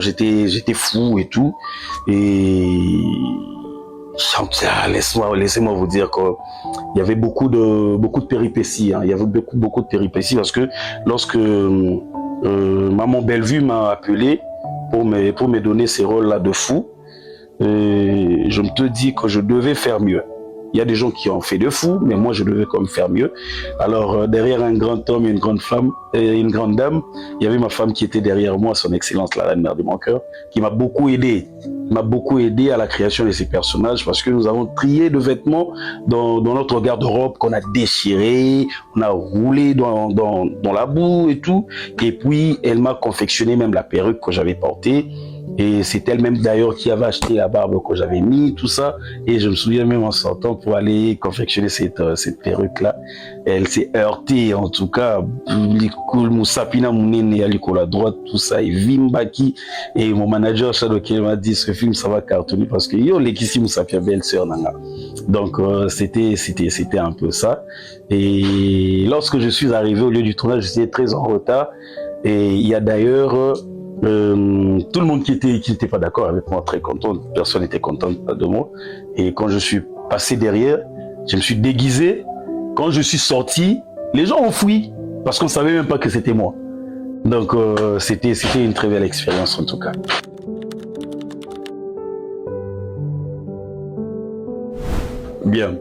j'étais fou et tout. Et laissez-moi vous dire qu'il y avait beaucoup de péripéties. Hein. Il y avait beaucoup de péripéties parce que lorsque Maman Bellevue m'a appelé pour me donner ces rôles-là de fou, je me te dis que je devais faire mieux. Il y a des gens qui ont fait de fou, mais moi je devais quand même faire mieux. Alors derrière un grand homme et une grande femme, et une grande dame, il y avait ma femme qui était derrière moi, son excellence la reine mère de mon cœur, qui m'a beaucoup aidé. M'a beaucoup aidé à la création de ces personnages parce que nous avons trié de vêtements dans notre garde-robe qu'on a déchiré, on a roulé dans la boue et tout. Et puis elle m'a confectionné même la perruque que j'avais portée. Et c'est elle-même d'ailleurs qui avait acheté la barbe que j'avais mis, tout ça. Et je me souviens même en sortant pour aller confectionner cette perruque-là. Elle s'est heurtée, en tout cas. Moussapina Mounene, à droite, tout ça. Et Vimbaki. Et mon manager, Shadow, m'a dit, ce film, ça va cartonner parce que yo, l'équipe Moussapia, belle-sœur, nana. Donc, c'était un peu ça. Et lorsque je suis arrivé au lieu du tournage, j'étais très en retard. Et il y a d'ailleurs, tout le monde qui était pas d'accord avec moi, très content, personne n'était content de moi. Et quand je suis passé derrière, je me suis déguisé. Quand je suis sorti, les gens ont fui parce qu'on savait même pas que c'était moi. Donc c'était une très belle expérience en tout cas. Bien.